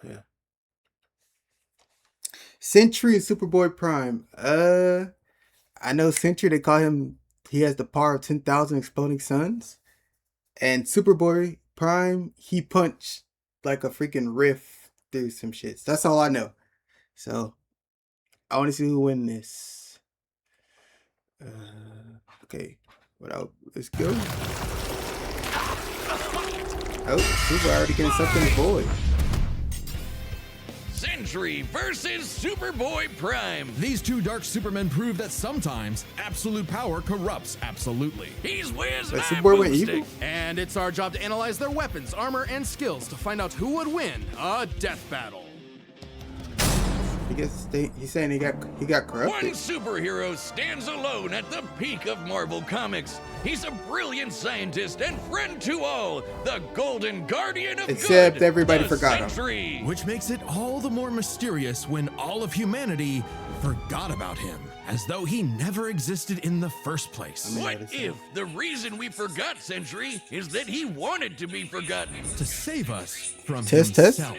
Yeah. Sentry and Superboy Prime. I know Sentry, they call him, he has the power of 10,000 exploding suns. And Superboy Prime, he punched like a freaking rift through some shits. That's all I know. So, I want to see who win this. Okay. Let's go. Oh, Super already getting something to void. Sentry versus Superboy Prime. These two dark supermen prove that sometimes absolute power corrupts absolutely. He's Wiz But my Superboy went evil? boomstick. And it's our job to analyze their weapons, armor, and skills to find out who would win a death battle. He's saying he got One corrupted. superhero stands alone at the peak of Marvel Comics. He's a brilliant scientist and friend to all, the Golden Guardian of Except Good, everybody the forgot him. Sentry. Which makes it all the more mysterious when all of humanity forgot about him, as though he never existed in the first place. What if the reason we forgot Sentry is that he wanted to be forgotten? To save us from Test. himself.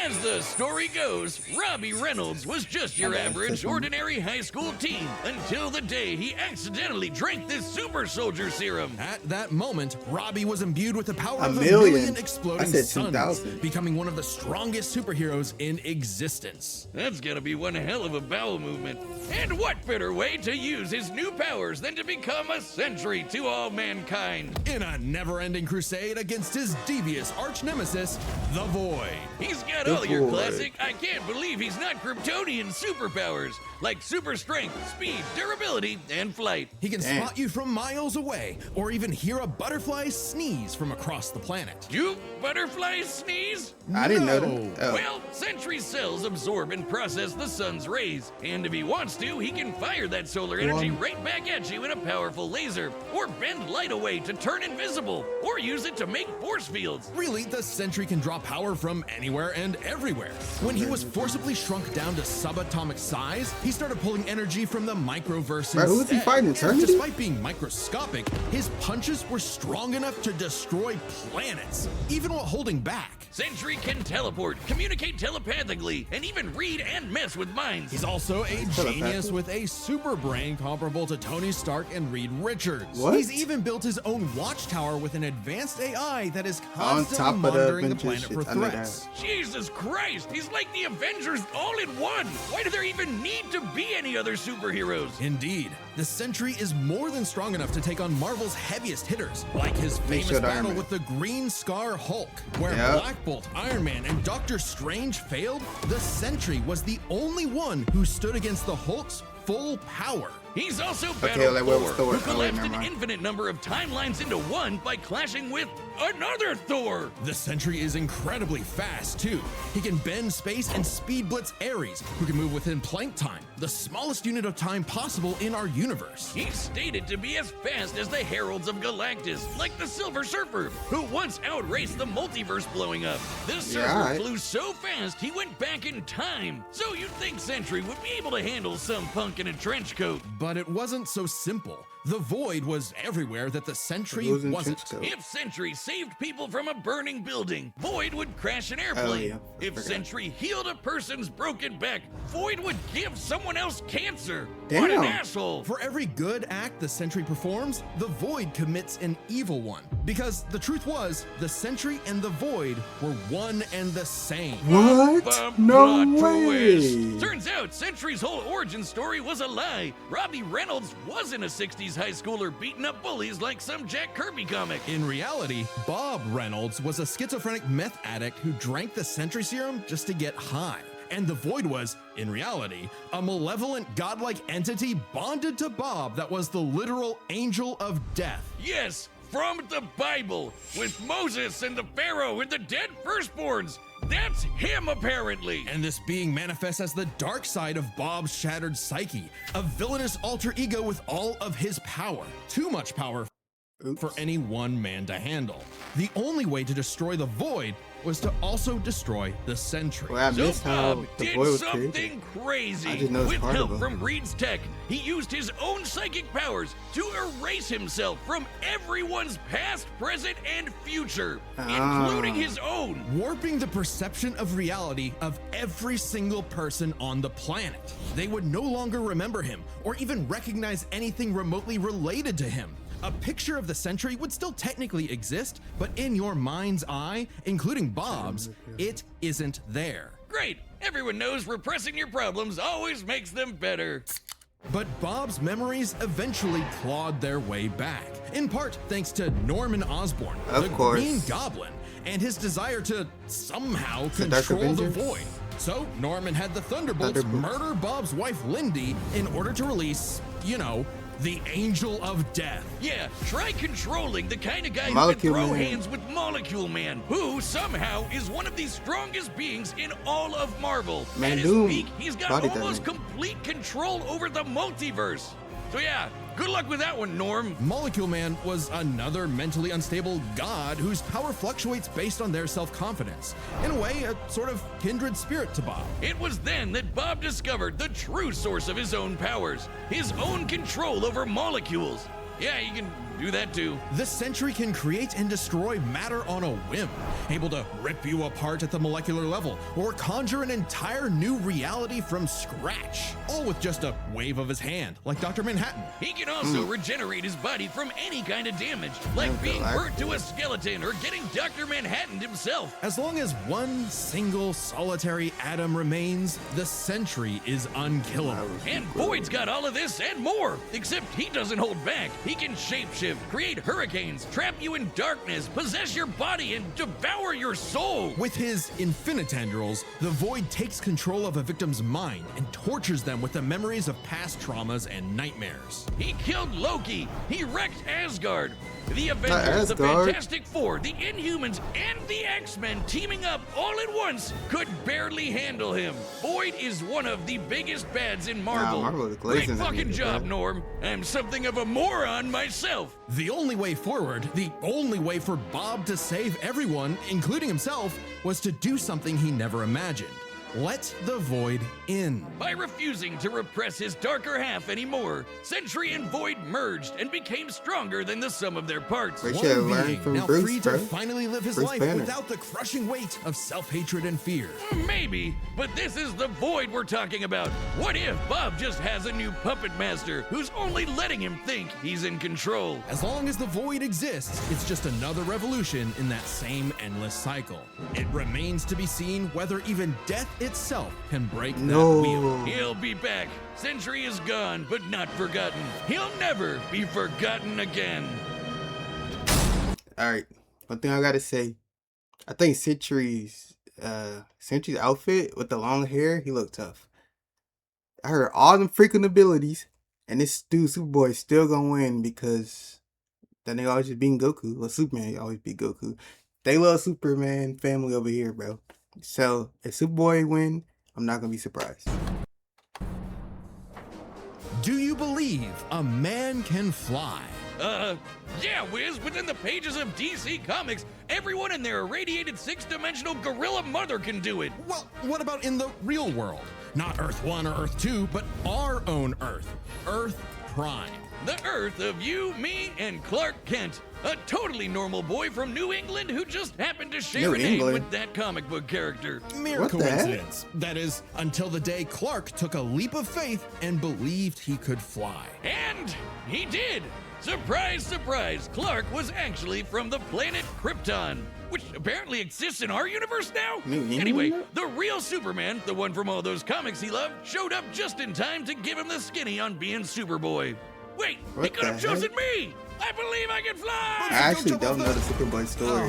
As the story goes, Robbie Reynolds was just your average, ordinary high school teen until the day he accidentally drank this super soldier serum. At that moment, Robbie was imbued with the power of a million. million exploding I said suns, 2,000. becoming one of the strongest superheroes in existence. That's gotta be one hell of a bowel movement. And what better way to use his new powers than to become a sentry to all mankind? In a never-ending crusade against his devious arch-nemesis, the Void. He's got The all your Void. classic, I can't believe he's not Kryptonian superpowers, like super strength, speed, durability, and flight. He can Damn. spot you from miles away, or even hear a butterfly sneeze from across the planet. Do butterflies sneeze? I didn't know No. that. Oh. Well, Sentry's cells absorb and process the sun's rays, and if he wants to, he can fire that solar energy right back at you in a powerful laser, or bend light away to turn invisible, or use it to make force fields. Really, the Sentry can draw power from anywhere and everywhere. When he was forcibly shrunk down to subatomic size, he started pulling energy from the microverse Bro, who is he instead. fighting, And Eternity? despite being microscopic, his punches were strong enough to destroy planets, even while holding back. Sentry can teleport, communicate telepathically, and even read and mess with minds. He's also a telepathic? genius with a super brain comparable to Tony Stark and Reed Richards. What? He's even built his own watchtower with an advanced AI that is On constantly top of the monitoring the Avengers planet for shit, I know threats. Jesus Christ, he's like the Avengers all in one. Why do there even need to be any other superheroes? Indeed, the Sentry is more than strong enough to take on Marvel's heaviest hitters, like his famous showed Iron battle Man. with the Green Scar Hulk, where Yep. Black Bolt, Iron Man, and Doctor Strange failed. The Sentry was the only one who stood against the Hulk's full power. He's also Okay, battled like, where was Thor, Thor? who Oh, wait, collapsed never an mind. infinite number of timelines into one by clashing with another Thor. The Sentry is incredibly fast, too. He can bend space and speed blitz Ares, who can move within Planck time, the smallest unit of time possible in our universe. He's stated to be as fast as the Heralds of Galactus, like the Silver Surfer, who once outraced the multiverse blowing up. The Surfer alright. flew so fast he went back in time. So you'd think Sentry would be able to handle some punk in a trench coat. But it wasn't so simple. The Void was everywhere that the Sentry He was in wasn't. trench coat. If Sentry saved people from a burning building, Void would crash an airplane. Oh, yeah. I If forgot. Sentry healed a person's broken back, Void would give someone else cancer. What an Damn. asshole! For every good act the Sentry performs, the Void commits an evil one. Because the truth was, the Sentry and the Void were one and the same. What? Plot No twist. way. Turns out Sentry's whole origin story was a lie. Robbie Reynolds wasn't a 60s high schooler beating up bullies like some Jack Kirby comic. In reality, Bob Reynolds was a schizophrenic meth addict who drank the Sentry serum just to get high. And the Void was, in reality, a malevolent godlike entity bonded to Bob that was the literal angel of death. Yes, from the Bible, with Moses and the Pharaoh and the dead firstborns. That's him, apparently. And this being manifests as the dark side of Bob's shattered psyche, a villainous alter ego with all of his power. Too much power Oops. for any one man to handle. The only way to destroy the Void was to also destroy the Sentry. Well, I So missed how Bob the did boy was something created. crazy. I just know it's With part of help him. from Reed's tech, he used his own psychic powers to erase himself from everyone's past, present, and future, including his own. Warping the perception of reality of every single person on the planet. They would no longer remember him or even recognize anything remotely related to him. A picture of the Sentry would still technically exist, but in your mind's eye, including Bob's, it isn't there. Great. Everyone knows repressing your problems always makes them better. But Bob's memories eventually clawed their way back, in part thanks to Norman Osborn, Of the course. Green Goblin, and his desire to somehow The Dark control the Avengers? Void. So Norman had the Thunderbolts murder Bob's wife Lindy in order to release, you know, the Angel of Death. Yeah, try controlling the kind of guy Molecule who can throw Man. hands with Molecule Man, who somehow is one of the strongest beings in all of Marvel. Man, At his Doom peak, he's got bodied that almost man. complete control over the multiverse. So yeah, good luck with that one, Norm. Molecule Man was another mentally unstable god whose power fluctuates based on their self-confidence. In a way, a sort of kindred spirit to Bob. It was then that Bob discovered the true source of his own powers, his own control over molecules. Yeah, you can do that too. The Sentry can create and destroy matter on a whim, able to rip you apart at the molecular level, or conjure an entire new reality from scratch, all with just a wave of his hand, like Dr. Manhattan. He can also regenerate his body from any kind of damage, like being burnt to a skeleton or getting Dr. Manhattan himself. As long as one single solitary atom remains, the Sentry is unkillable. And Void's got all of this and more, except he doesn't hold back. He can shapeshift, create hurricanes, trap you in darkness, possess your body, and devour your soul. With his infinitendrils, the Void takes control of a victim's mind and tortures them with the memories of past traumas and nightmares. He killed Loki. He wrecked Asgard. The Avengers, the Asgard. Fantastic Four, the Inhumans, and the X-Men teaming up all at once could barely handle him. Void is one of the biggest bads in Marvel. Marvel is Great glazing that fucking nigga, job, bro. Norm. I'm something of a moron myself. The only way forward, the only way for Bob to save everyone, including himself, was to do something he never imagined. Let the Void in. By refusing to repress his darker half anymore, Sentry and Void merged and became stronger than the sum of their parts. They should have One learned being from now Bruce, free to bro. finally live his Bruce life Banner. without the crushing weight of self-hatred and fear. Maybe, but this is the Void we're talking about. What if Bob just has a new puppet master who's only letting him think he's in control? As long as the Void exists, it's just another revolution in that same endless cycle. It remains to be seen whether even death itself can break that wheel. No. He'll be back. Sentry is gone, but not forgotten. He'll never be forgotten again. All right. One thing I gotta say, I think Sentry's outfit with the long hair, he looked tough. I heard all them freaking abilities, and this dude Superboy is still gonna win because that nigga always just beating Goku. Well, Superman always beat Goku. They love Superman family over here, bro. So if Superboy win, I'm not gonna be surprised. Do you believe a man can fly? Yeah, Wiz, within the pages of DC Comics, everyone in their irradiated six-dimensional gorilla mother can do it. Well, what about in the real world? Not Earth 1 or Earth 2, but our own Earth. Earth Prime. The Earth of you, me, and Clark Kent. A totally normal boy from New England who just happened to share New a name England? with that comic book character. Mere What the heck? coincidence. That is, until the day Clark took a leap of faith and believed he could fly. And he did! Surprise, surprise, Clark was actually from the planet Krypton, which apparently exists in our universe now? New England? Anyway, the real Superman, the one from all those comics he loved, showed up just in time to give him the skinny on being Superboy. Wait, he What could have the chosen me! I believe I can I fly! actually don't know the Superboy story.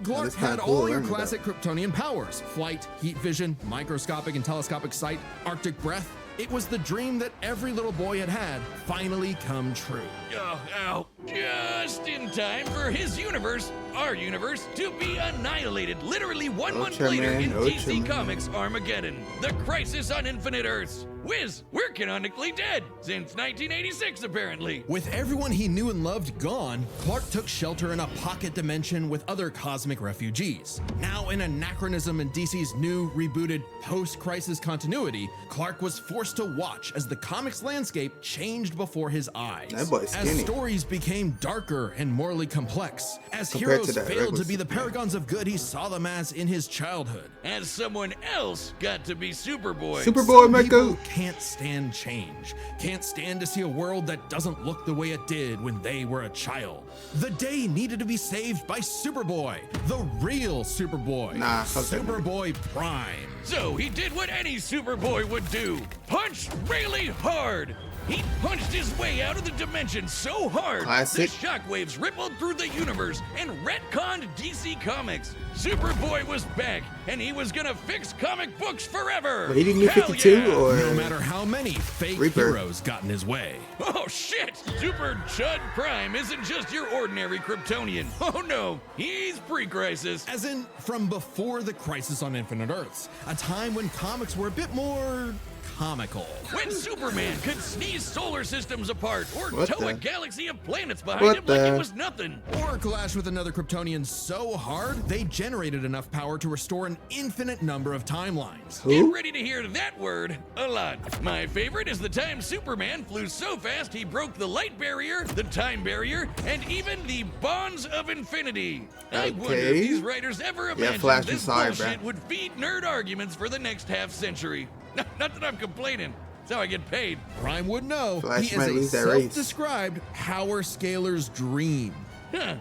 Clark that's kinda had cool to all your learn about. classic Kryptonian powers: flight, heat vision, microscopic and telescopic sight, Arctic breath. It was the dream that every little boy had finally come true. Oh, ow. Just in time for his universe our universe to be annihilated literally 1 month later Ultraman, in DC Ultraman. Comics Armageddon, the Crisis on Infinite Earths. Whiz, we're canonically dead since 1986 apparently. With everyone he knew and loved gone, Clark took shelter in a pocket dimension with other cosmic refugees. Now an anachronism in DC's new, rebooted, post-crisis continuity, Clark was forced to watch as the comics landscape changed before his eyes. That boy's As skinny. stories became darker and morally complex, as Compared to heroes that failed regular to be the Superman. paragons of good he saw them as in his childhood. As someone else got to be Superboy. Superboy, Some people Mako. can't stand change, can't stand to see a world that doesn't look the way it did when they were a child. The day needed to be saved by Superboy, the real Superboy, Nah, fuck that nigga. Superboy Prime. So he did what any Superboy would do. Punch really hard. He punched his way out of the dimension so hard, Classic. the shockwaves rippled through the universe and retconned DC Comics. Superboy was back, and he was gonna fix comic books forever. Wait, he didn't New Hell 52 yeah. or No matter how many fake Reaper. heroes got in his way. Oh shit! Super Chud Prime isn't just your ordinary Kryptonian. Oh no, he's pre-crisis. As in, from before the Crisis on Infinite Earths, a time when comics were a bit more comical. When Superman could sneeze solar systems apart or What tow the- a galaxy of planets behind What him like the- it was nothing. Or clash with another Kryptonian so hard, they generated enough power to restore an infinite number of timelines. Get who? ready to hear that word a lot. My favorite is the time Superman flew so fast he broke the light barrier, the time barrier, and even the bonds of infinity. I wonder if Okay. these writers ever imagined Flash, I'm this sorry, bullshit bruh. would feed nerd arguments for the next half century. Not that I'm complaining. That's how I get paid. Prime would know Flash he might is lose a that race. self-described power scaler's dream. Huh.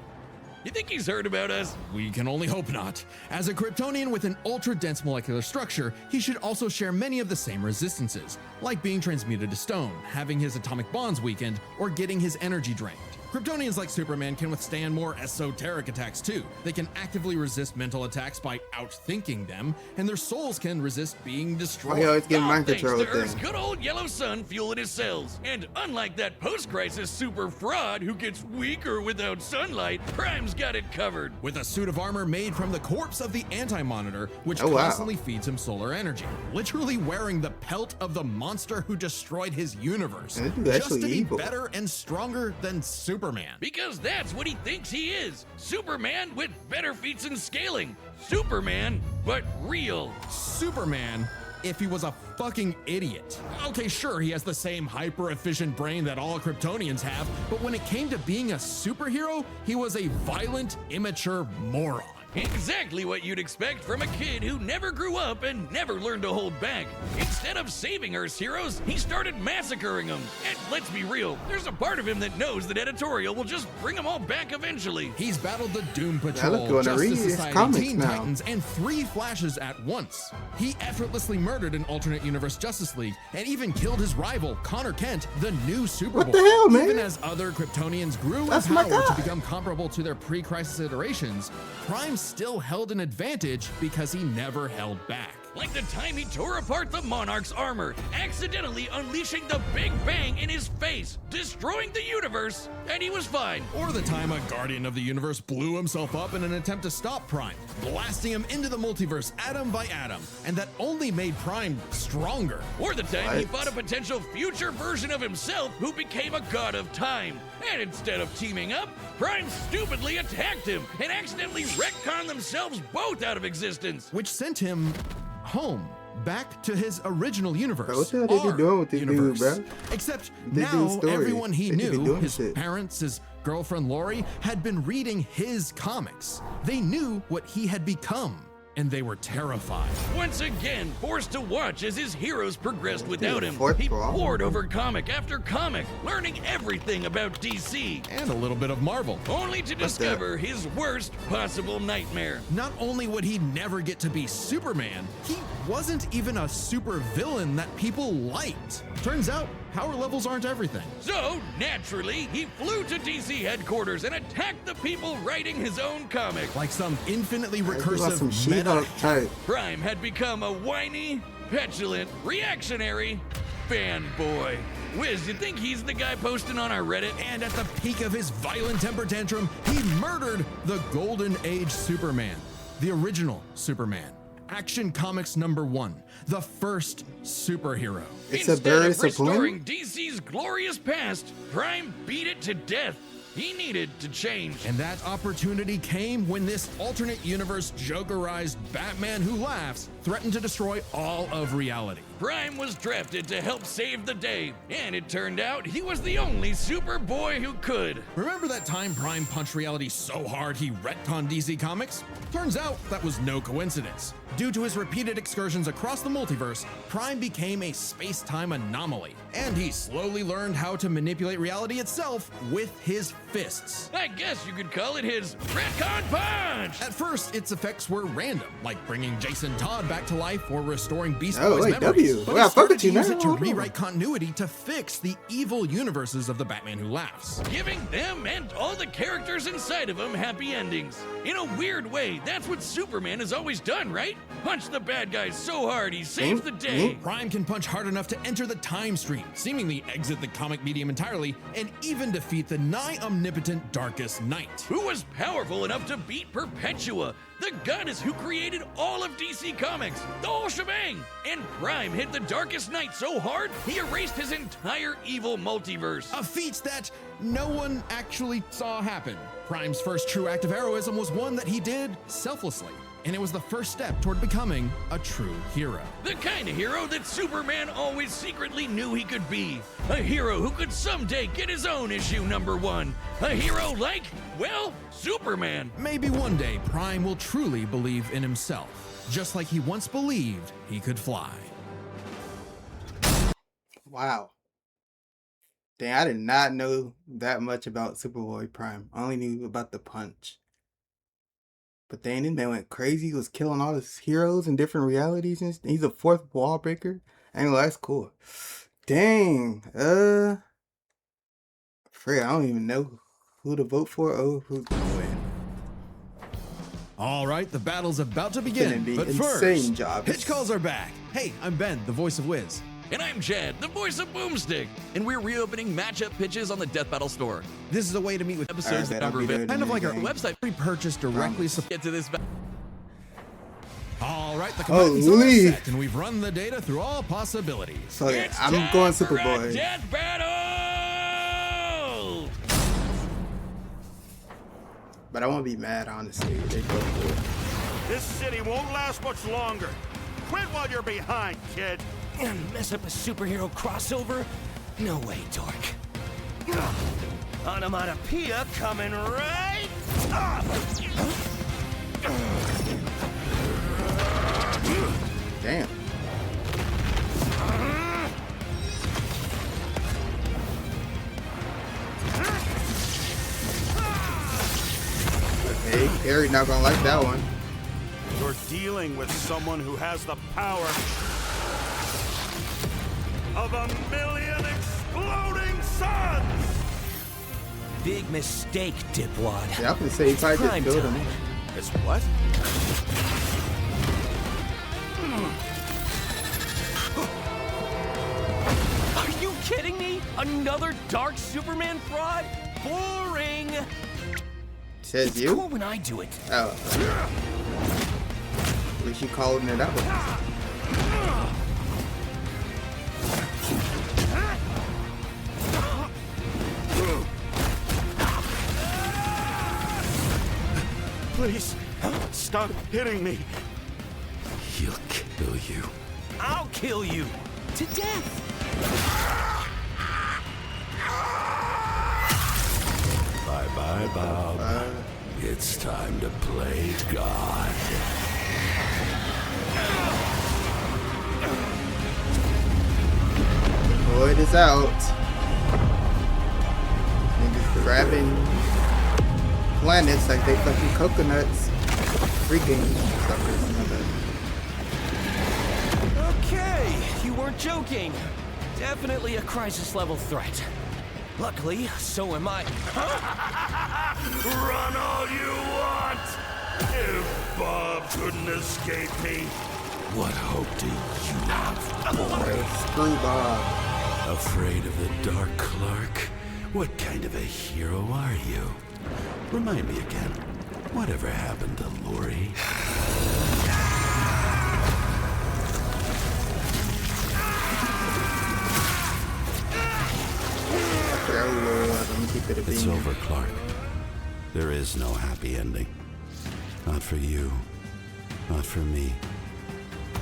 You think he's heard about us? We can only hope not. As a Kryptonian with an ultra-dense molecular structure, he should also share many of the same resistances, like being transmuted to stone, having his atomic bonds weakened, or getting his energy drained. Kryptonians like Superman can withstand more esoteric attacks too. They can actively resist mental attacks by outthinking them, and their souls can resist being Why destroyed. you always getting All mind thanks control to Earth's thing? good old yellow sun fueling his cells. And unlike that post-crisis super fraud who gets weaker without sunlight, Prime's got it covered. With a suit of armor made from the corpse of the Anti-Monitor, which Oh, wow. constantly feeds him solar energy. Literally wearing the pelt of the monster who destroyed his universe. That dude Just actually to be evil. better and stronger than Superman. Because that's what he thinks he is. Superman with better feats and scaling. Superman, but real. Superman, if he was a fucking idiot. Okay, sure, he has the same hyper-efficient brain that all Kryptonians have, but when it came to being a superhero, he was a violent, immature moron. Exactly what you'd expect from a kid who never grew up and never learned to hold back. Instead of saving Earth's heroes, he started massacring them. And let's be real, there's a part of him that knows that editorial will just bring them all back eventually. He's battled the Doom look, Patrol, going to read Justice his Society, comics Teen now. Titans, and 3 Flashes at once. He effortlessly murdered an alternate universe Justice League, and even killed his rival, Connor Kent, the new Superboy. What the hell, man? Even as other Kryptonians grew That's in my power to guy. become comparable to their pre-crisis iterations, Prime still held an advantage because he never held back. Like the time he tore apart the Monarch's armor, accidentally unleashing the Big Bang in his face, destroying the universe, and he was fine. Or the time a Guardian of the Universe blew himself up in an attempt to stop Prime, blasting him into the multiverse atom by atom, and that only made Prime stronger. Or the time he What? fought a potential future version of himself who became a god of time. And instead of teaming up, Prime stupidly attacked him and accidentally retconned themselves both out of existence. Which sent him home, back to his original universe. Bro, what the hell they be our doing with this dude, universe. bro? Except They do now story. everyone he They just be knew, doing his shit. parents, his girlfriend Lori, had been reading his comics. They knew what he had become, and they were terrified. Once again, forced to watch as his heroes progressed without him, fourth he brawl. pored over comic after comic, learning everything about DC, And a little bit of Marvel. only to discover his worst possible nightmare. Not only would he never get to be Superman, he wasn't even a super villain that people liked. Turns out, power levels aren't everything. So, naturally, he flew to DC headquarters and attacked the people writing his own comic. Like some infinitely Like some recursive She-Hulk meta. type. Prime had become a whiny, petulant, reactionary fanboy. Wiz, you think he's the guy posting on our Reddit? And at the peak of his violent temper tantrum, he murdered the Golden Age Superman, the original Superman. Action Comics #1, the first superhero. It's a Instead very of restoring disappointing. DC's glorious past, Prime beat it to death. He needed to change. And that opportunity came when this alternate universe Jokerized Batman who laughs threatened to destroy all of reality. Prime was drafted to help save the day, and it turned out he was the only Superboy who could. Remember that time Prime punched reality so hard he retconned DC Comics? Turns out that was no coincidence. Due to his repeated excursions across the multiverse, Prime became a space-time anomaly, and he slowly learned how to manipulate reality itself with his fists. I guess you could call it his retcon punch! At first, its effects were random, like bringing Jason Todd back to life or restoring Beast Oh, Boy's wait, memories. W. But Well, he I fuck started with to you, use man. it to Hold on. rewrite continuity to fix the evil universes of the Batman Who Laughs. Giving them and all the characters inside of them happy endings. In a weird way, that's what Superman has always done, right? Punch the bad guys so hard he saves the day. Prime can punch hard enough to enter the time stream, seemingly exit the comic medium entirely, and even defeat the nigh omnipotent Darkest Knight. Who was powerful enough to beat Perpetua, the goddess who created all of DC Comics, the whole shebang. And Prime hit the Darkest Knight so hard, he erased his entire evil multiverse. A feat that no one actually saw happen. Prime's first true act of heroism was one that he did selflessly, and it was the first step toward becoming a true hero. The kind of hero that Superman always secretly knew he could be. A hero who could someday get his own issue #1. A hero like, well, Superman. Maybe one day Prime will truly believe in himself, just like he once believed he could fly. Wow. Dang, I did not know that much about Superboy Prime. I only knew about the punch. But dang, this man went crazy. He was killing all his heroes in different realities. And he's a fourth wall breaker. I ain't gonna lie, that's cool. Dang. Fred, I don't even know who to vote for or who's gonna win. All right, the battle's about to Gonna begin. be But insane first, job. pitch calls are back. Hey, I'm Ben, the voice of Wiz. And I'm Chad, the voice of Boomstick. And we're reopening matchup pitches on the Death Battle store. This is a way to meet with Episodes Alright, that I'll be there kind of like our today. website. pre-purchase directly. Get to this. All right, the combatants are Holy. set, and we've run the data through all possibilities. So yeah, It's I'm time going for a Superboy. Death battle! But I won't be mad, honestly. They go for it. This city won't last much longer. Quit while you're behind, kid. And mess up a superhero crossover? No way, dork. Onomatopoeia coming right up! Damn. Okay, Harry not gonna like that one. You're dealing with someone who has the power of 1,000,000 exploding suns! Big mistake, dipwad. Yeah, I'm gonna say he probably just Prime killed him. time. It's what? Are you kidding me? Another dark Superman fraud? Boring! Says It's you? cool when I do it. Oh. At least you calling it out. Please, stop hitting me. He'll kill you. I'll kill you. To death. Bye-bye, Bob. It's time to play God. Void is out. Niggas grabbing planets like they fucking coconuts. Freaking suckers. Okay, you weren't joking. Definitely a crisis level threat. Luckily, so am I. Run all you want! If Bob couldn't escape me, What hope do you have, boy? Screw Bob. Afraid of the Dark Clark? What kind of a hero are you? Remind me again, whatever happened to Lori? It's over, Clark. There is no happy ending. Not for you. Not for me.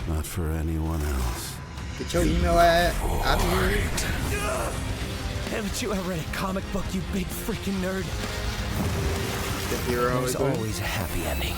Not for anyone else. Get your email out of here. Haven't you ever read a comic book, you big freaking nerd? The hero There's is always a happy ending.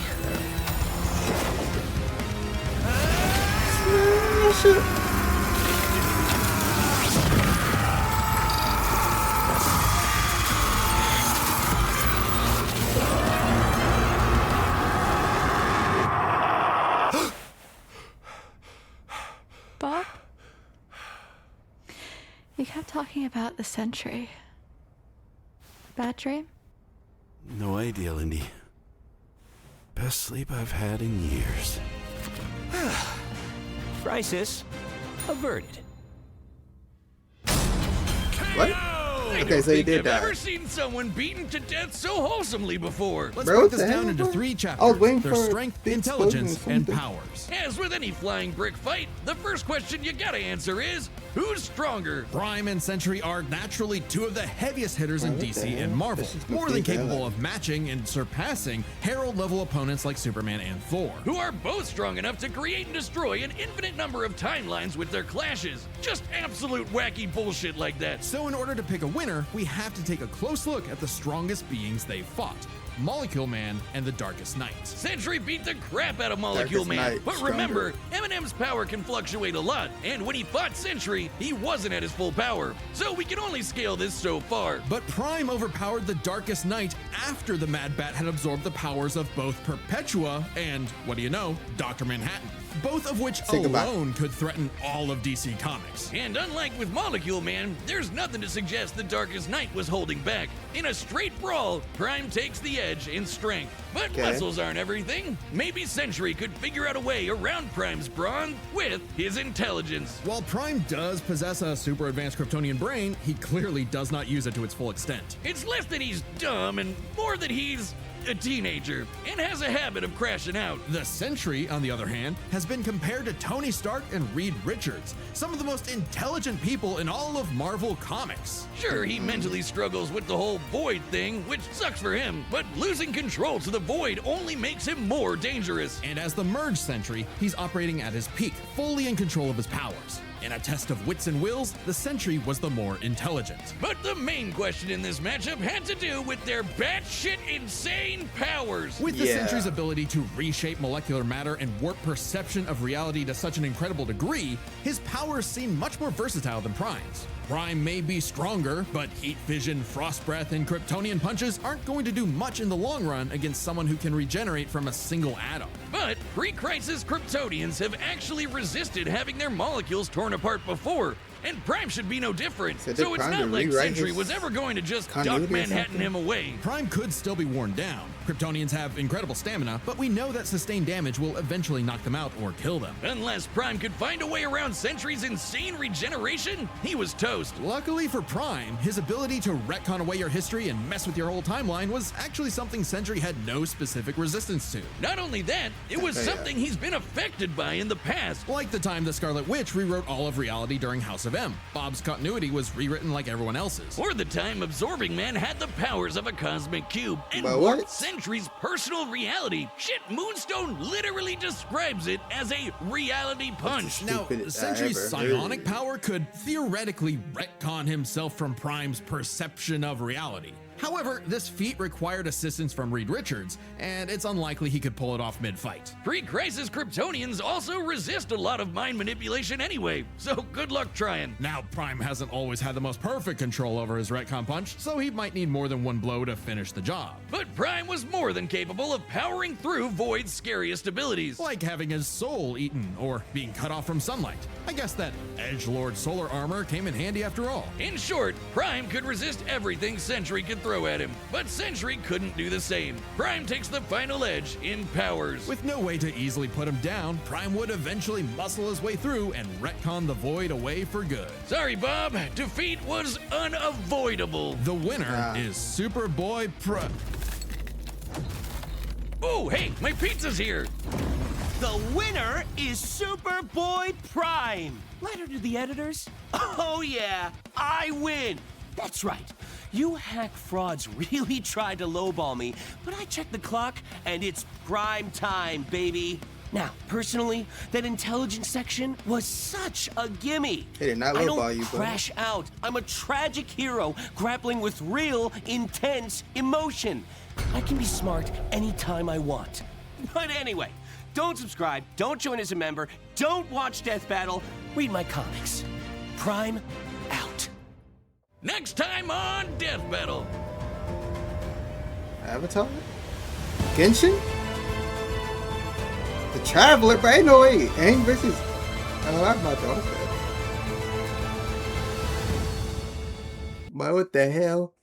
Bob? You kept talking about the Sentry. Bad dream? No idea, Lindy. Best sleep I've had in years. Crisis averted. What? I Okay, don't so you think did I've die. ever seen someone beaten to death so wholesomely before. Let's Bro, break what this the down hell, into bro? 3 I was chapters. waiting Their for strength, the intelligence, explosion and or something. powers. As with any flying brick fight, the first question you gotta answer is, who's stronger? Prime and Sentry are naturally 2 of the heaviest hitters in What the DC hell? and Marvel, This is more than complete capable hell. of matching and surpassing Herald-level opponents like Superman and Thor. Who are both strong enough to create and destroy an infinite number of timelines with their clashes. Just absolute wacky bullshit like that. So in order to pick a winner, we have to take a close look at the strongest beings they fought, Molecule Man and the Darkest Knight. Sentry beat the crap out of Molecule Darkest Man, Knight, but stronger. remember, Eminem's power can fluctuate a lot, and when he fought Sentry, he wasn't at his full power. So we can only scale this so far. But Prime overpowered the Darkest Knight after the Mad Bat had absorbed the powers of both Perpetua and, what do you know, Dr. Manhattan, both of which Say goodbye. alone could threaten all of DC Comics. And unlike with Molecule Man, there's nothing to suggest the Darkest Knight was holding back. In a straight brawl, Prime takes the edge in strength. But Okay. muscles aren't everything. Maybe Sentry could figure out a way around Prime's brawn with his intelligence. While Prime does possess a super advanced Kryptonian brain, he clearly does not use it to its full extent. It's less that he's dumb and more that he's a teenager and has a habit of crashing out. The Sentry, on the other hand, has been compared to Tony Stark and Reed Richards, some of the most intelligent people in all of Marvel Comics. Sure, he mentally struggles with the whole Void thing, which sucks for him, but losing control to the Void only makes him more dangerous. And as the Merge Sentry, he's operating at his peak, fully in control of his powers. In a test of wits and wills, the Sentry was the more intelligent. But the main question in this matchup had to do with their batshit insane powers. With the Yeah. Sentry's ability to reshape molecular matter and warp perception of reality to such an incredible degree, his powers seem much more versatile than Prime's. Prime may be stronger, but heat vision, frost breath, and Kryptonian punches aren't going to do much in the long run against someone who can regenerate from a single atom. But pre-crisis Kryptonians have actually resisted having their molecules torn apart before, and Prime should be no different. So did So it's Prime not like rewrite Sentry his was ever going to just dump continuity or Manhattan something? him away. Prime could still be worn down. Kryptonians have incredible stamina, but we know that sustained damage will eventually knock them out or kill them. Unless Prime could find a way around Sentry's insane regeneration, he was toast. Luckily for Prime, his ability to retcon away your history and mess with your whole timeline was actually something Sentry had no specific resistance to. Not only that, it was Yeah. something he's been affected by in the past. Like the time the Scarlet Witch rewrote all of reality during House of M. Bob's continuity was rewritten like everyone else's. Or the time Absorbing Man had the powers of a cosmic cube and But warped what? Sentry's personal reality. Shit, Moonstone literally describes it as a reality punch. Now, Stupidest I Sentry's ever psionic heard. power could theoretically retcon himself from Prime's perception of reality. However, this feat required assistance from Reed Richards, and it's unlikely he could pull it off mid-fight. Pre-crisis Kryptonians also resist a lot of mind manipulation anyway, so good luck trying. Now, Prime hasn't always had the most perfect control over his retcon punch, so he might need more than one blow to finish the job. But Prime was more than capable of powering through Void's scariest abilities. Like having his soul eaten or being cut off from sunlight. I guess that Edgelord solar armor came in handy after all. In short, Prime could resist everything Sentry could throw at him, but Sentry couldn't do the same. Prime takes the final edge in powers. With no way to easily put him down, Prime would eventually muscle his way through and retcon the Void away for good. Sorry, Bob. Defeat was unavoidable. The winner is Superboy Oh, hey, my pizza's here. The winner is Superboy Prime. Letter to the editors? Oh yeah, I win. That's right. You hack frauds really tried to lowball me, but I checked the clock and it's prime time, baby. Now, personally, that intelligence section was such a gimme. They did not I lowball don't you, buddy. crash out. I'm a tragic hero grappling with real, intense emotion. I can be smart anytime I want. But anyway, don't subscribe, don't join as a member, don't watch Death Battle, read my comics. Prime out. Next time on Death Battle. Avatar? Genshin? The Traveler? But ain't no way. Aang versus... Oh, I'm about to watch that. But what the hell?